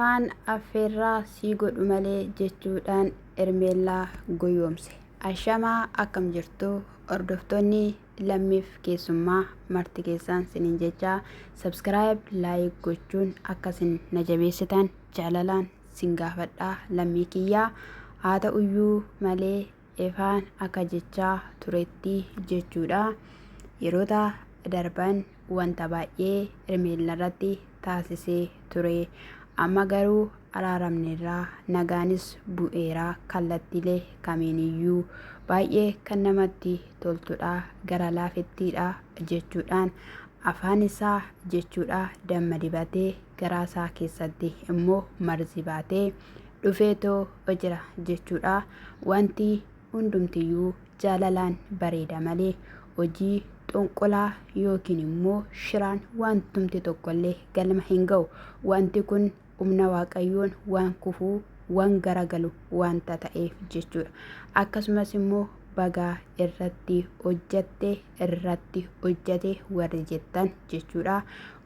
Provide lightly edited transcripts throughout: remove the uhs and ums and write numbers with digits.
Ifaan affeerraa sii godhu malee jechuudhaan Ermeellaa goyoomse. Ashamaa akkam jirtu hordoftoonni lammiif keessummaa marti keessaan siniin jechaa subscribe like gochuun akkasin na jabeessitan jaalalaan sin gaafadhaa lammii kiyyaa. Haa ta'uyyuu malee Ifaan akka jechaa turetti jechuudha. Yeroota darban wanta baay'ee Ermeellaa irratti taasisee ture. Amma garuu araaramneerraa nagaanis bu'eeraa kallattiilee kamiiniyyuu baay'ee kan namatti toltudha gara laafettiidha jechuudhaan afaan isaa jechuudha damma dibatee garaa isaa keessatti immoo marzi baatee dhufeetoo jira jechuudha. Wanti hundumtiyyuu jaalalaan bareeda malee hojii xonqolaa yookiin immoo shiraan wantumti tokkollee galma hin ga'u. Wanti kun humna waaqayyoon waan kufuu waan garagalu wanta ta'eef jechuudha. Akkasumas immoo bagaa irratti hojjatte irratti hojjate warri jettan jechuudha.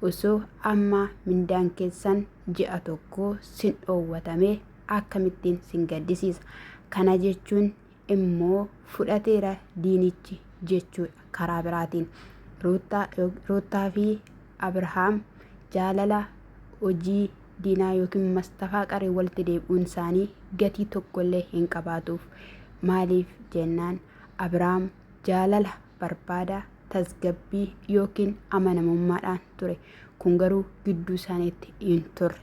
Osoo amma mindaan keessan ji'a tokko sin dhoowwatame akkamittiin sin gaddisiisa. Kana jechuun immoo fudhateera diinichi jechuudha. Karaa biraatiin Ruutaa fi Abrahaam jaalala hojii diinaa yookiin mastafaa qaree walitti deebi'uun isaanii gatii tokkollee hin qabaatuuf. Maaliif jennaan Abrahaam jaalala barbaada tasgabbii yookiin amanamummaadhaan ture. Kun garuu gidduu isaaniitti hin turre.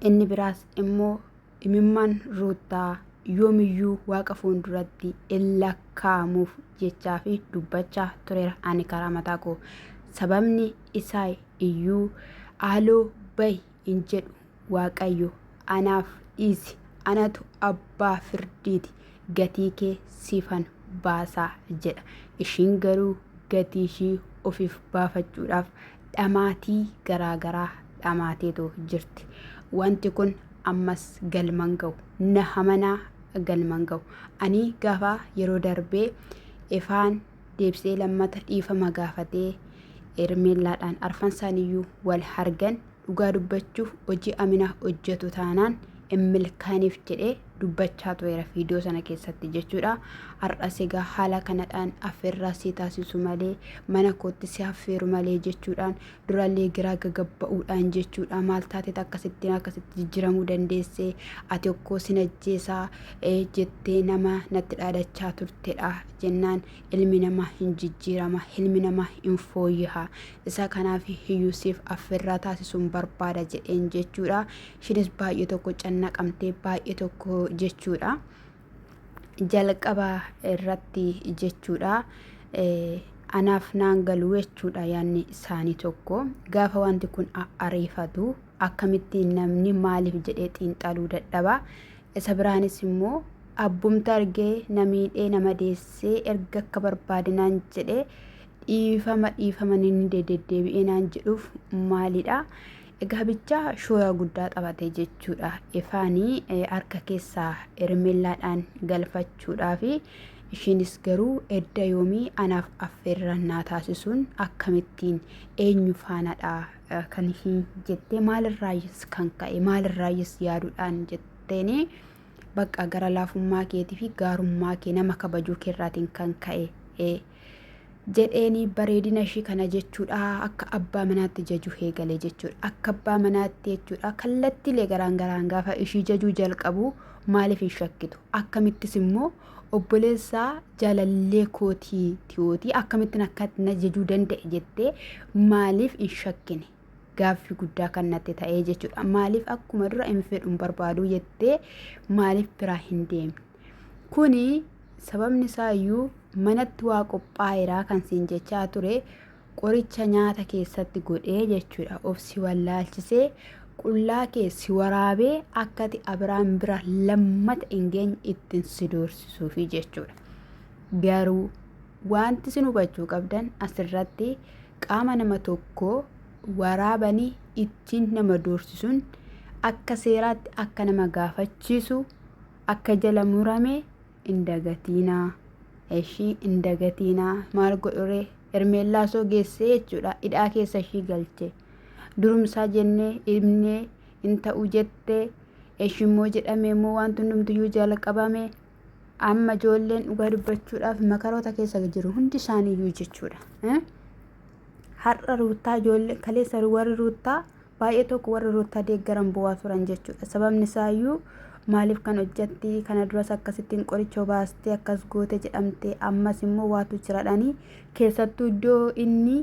Inni biraas immoo imimmaan Ruutaa yoomiyyuu waaqa fuulduratti in lakkaa'amuuf jechaa fi dubbachaa tureera ani karaa mataa koo. Sababni isaa iyyuu haaloo bahi hin jedhu waaqayyo anaaf dhiisi anatu abbaa firdiiti gatii kee siifan baasaa jedha. Ishiin garuu gatii ishii ofiif baafachuudhaaf dhamaatii garaagaraa dhamaateetoo jirti. Wanti kun ammas galman ga'u na hamanaa galman ga'u. Ani gaafa yeroo darbee Ifaan deebisee lammata dhiifama gaafatee Ermeellaadhaan arfan isaaniiyyuu wal argan dhugaa dubbachuuf hojii aminaa hojjetu taanaan hin milkaa'iniif jedhee dubbachaa tureera viidiyoo sana keessatti jechuudha. Har'as egaa haala kanadhaan affeerraa si taasisu malee mana kootti si affeeru malee jechuudhaan durallee giraa gagabba'uudhaan jechuudha. Maal taateet akkasitti jijjiiramuu dandeessee ati okkoo sin ajjeesaa jettee nama natti dhaadachaa turtedha jennaan ilmi namaa hin jijjiirama ilmi namaa hin fooyyaha. Isa kanaaf hiyyuu siif affeerraa taasisuun barbaada jedheen jechuudha. Ishiinis baay'ee tokko cannaqamtee baay'ee tokko jechuudha. Jalqaba irratti jechuudha anaaf naan galuu jechuudha yaanni isaanii tokko. Gaafa wanti kun ariifatu akkamittiin namni maaliif jedhee xiinxaluu dadhaba. Isa biraanis immoo abbumta argee namiidhee nama deessee erga akka barbaadinaan jedhee dhiifama inni deddeebi'ee naan jedhuuf maalidha. Egaa bichaa shoora guddaa taphatee jechuudha. Ifaanii harka keessaa Ermeellaadhaan galfachuudhaa fi ishiinis garuu edda yoomii anaaf affeerrannaa taasisuun akkamittiin eenyu faanadha kan hin jettee maalirraayyis kan ka'e maalirraayyis yaaduudhaan jetteeni bakka gara laafummaa keetii fi gaarummaa kee nama kabajuu keerraatiin kan ka'e jedheeni bareedina ishii kana jechuudha. Akka abbaa manaatti jajuu eegale jechuudha. Akka abbaa manaatti jechuudha. Kallattiilee garaan gaafa ishii jajuu jalqabu maaliif hin shakkitu? Akkamittis immoo obboleessaa jaalallee kootii akkamittiin akka na jajuu danda'e jettee maaliif hin shakkine? Gaaffii guddaa kan natti ta'ee jechuudha. Maaliif akkuma dura hin fedhuun barbaadu jettee maaliif biraa hin deemne? Kuni sababni isaa iyyuu manatti waa qophaa'eeraa kan siin jechaa ture qoricha nyaata keessatti godhee jechuudha. Of si wallaalchisee qullaa kee si waraabee akkati Abrahaam bira lammata hin geenye ittiin si doorsisuufi jechuudha. Garuu wanti sin hubachuu qabdan asirratti qaama nama tokkoo waraabanii ittiin nama doorsisuun akka seeraatti akka nama gaafachiisu akka jala murame indagatiinaa. Ishii indagatiinaa maal godhuree Ermeellaa soo geessee jechuudha. Hidhaa keessa ishii galche durumsaa jennee ibnee inta ujette eshimmoo jedhame immoo wanti hundumtiyyuu jalqabame amma ijoolleen dhugaa dubbachuudhaaf makaroota keessa jiru hundi isaaniiyyuu jechuudha. Har'a ruutaa ijoollee kaleessa warri ruutaa baay'ee tokko warri ruutaa deeggaran bu'aa turan jechuudha. Sababni isaayyuu maaliif kan hojjetti kana duras akkasittiin qoricha baastee akkas goote jedhamte ammas immoo waatu jiradhanii keessattuu iddoo inni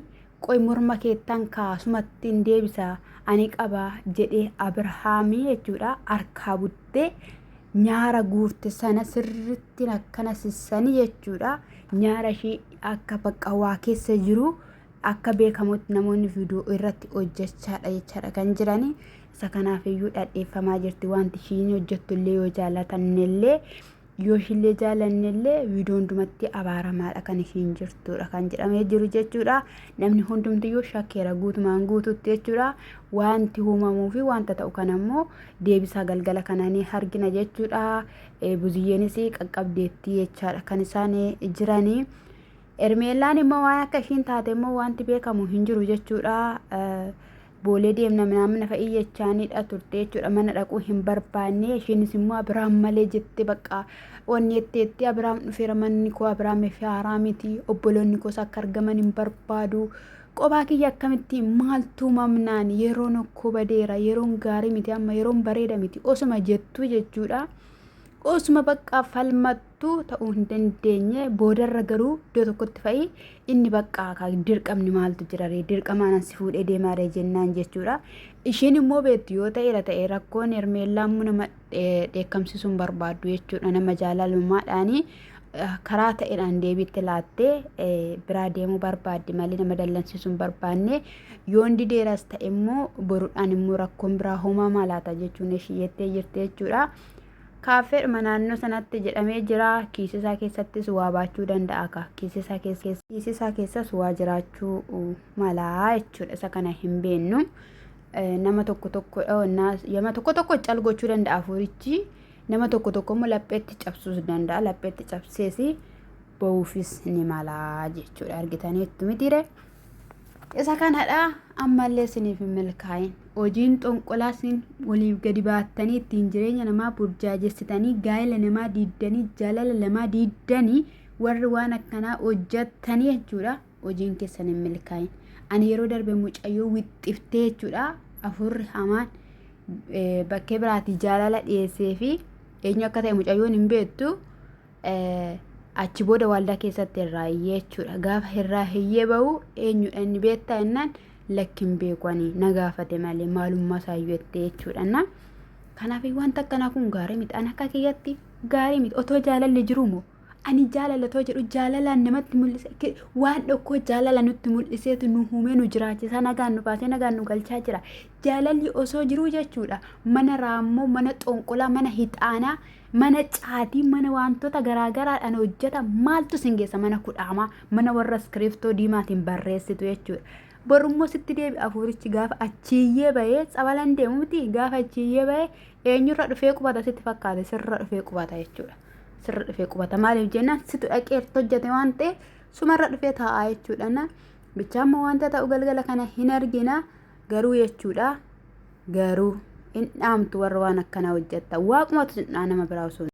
qoy morma keettan kaasumatti hin deebisa ani qaba jedhee Abrahaamii jechuudha harkaa buttee nyaara guurte sana sirritti akkana sissanii jechuudha. Nyaara ishii akka bakka waa keessa jiru akka beekamutti namoonni viidiyoo irratti hojjechaadha jechaadha kan jirani. Isa kanaafiyyuu dhadheeffamaa jirti wanti ishiin hojjettu illee yoo jaalatannellee yoo ishillee jaalannellee viidiyoo hundumatti abaaramaadha kan ishiin jirtudha kan jedhamee jiru jechuudha. Namni hundumtiyyuu shakkeera guutumaan guututti jechuudha. Wanti uumamuu fi wanta ta'u kanammoo deebisaa galgala kananii argina jechuudha. Buziyyeenis qaqqabdeetti jechaadha kan isaan jiranii. Ermeellaan immoo waan akka ishiin taate immoo wanti beekamu hin jiru jechuudha. Boolee deemna namna fa'ii jechaanidha turte jechuudha. Mana dhaquu hin barbaanne ishiinis immoo Abiraam malee jette bakka wanni jetteetti Abiraam dhufeera manni koo Abiraam fi haaraa miti obboloonni koos akka argaman hin barbaadu. Qophaa kiyya akkamitti maaltu mamnaan yeroon okkoo badeera yeroon gaarii miti amma yeroon bareeda miti osuma jettu jechuudha. Osuma bakka falmattu ta'uu hin dandeenye boodarra garuu iddoo tokkotti fa'i inni bakka dirqamni maaltu jirare dirqamaan si fuudhee deemaare jennaan jechuudha. Ishiin immoo beektu yoo ta'e rakkoon Ermeellaan nama dheekkamsiisuun barbaaddu jechuudha. Nama jaalalummaadhaanii karaa ta'eedhaan deebiitti laattee biraa deemuu barbaaddi malee nama dallansiisuun barbaanne yoo hundi deeras ta'e immoo boruudhaan immoo rakkoon biraa uumamaa laata jechuun ishii jettee jirti jechuudha. Kaafeedhuma naannoo sanatti jedhamee jira. Kiisisaa keessattis waa baachuu danda'a ka. Kiisisaa keessas waa jiraachuu malaa jechuudha. Isa kana hin beeknu. Nama tokko tokko cal gochuu danda'a afuurichi. Nama tokko immoo lapheetti cabsuus danda'a. Lapheetti cabseesi ba'uufis ni malaa jechuudha. Argitaniitu mitire. Isa kanadha ammallee isiniif hin milkaa'in. Hojiin xonqolaasin waliif gadi baattanii ittiin jireenya namaa burjaajessitanii gaa'ela namaa diiddanii jaalala namaa diiddanii warri waan akkanaa hojjettanii jechuudha. Hojiin keessan hin milkaa'in. Ani yeroo darbe mucayyoo wixxiftee jechuudha. Afurri hamaan bakkee biraatti jaalala dhiyeessee fi eenyu akka ta'e mucayyoon hin beektu. Achi booda waldaa keessatti irraa hiyyee jechuudha. Gaafa irraa hiyyee bahu eenyudha inni beektaa jennaan lakkin beekanii na gaafate malee maalummaa isaayyuu jettee jechuudha. Kanaaf wanta akkanaa kun gaarii miti. Ani akka kiyyatti gaarii miti. Otoo jaalalli jiru moo ani jaalala too jedhu jaalalaan namatti mul'ise waan dhokkoo jaalala nutti mul'iseetu nu uumee nu jiraachisa nagaan nu baasee nagaan nu galchaa jira. Jaalalli osoo jiru jechuudha. Mana raammoo, mana xonqolaa, mana hixaanaa, mana caatii, mana wantoota garaagaraadhaan hojjeta maaltu singeessa mana kudhaamaa, mana warra iskiriiftoo diimaatiin barreessitu jechuudha. Borummoo sitti deebi afuurichi gaafa achiiyyee bahee tsabalan deemu miti gaafa achiiyyee bahee eenyurra dhufee qubata sitti fakkaate sirra dhufee qubata jechuudha. Sirra dhufee qubata maaliif jennaan situ dhaqeerti hojjete waan ta'e sumarra dhufee taa'aa jechuudha. Bicha amma wanta ta'u galgala kana hin argina garuu jechuudha. Garuu hin dhaamtu warra waan akkanaa hojjetta waaqumatu nama biraa osoo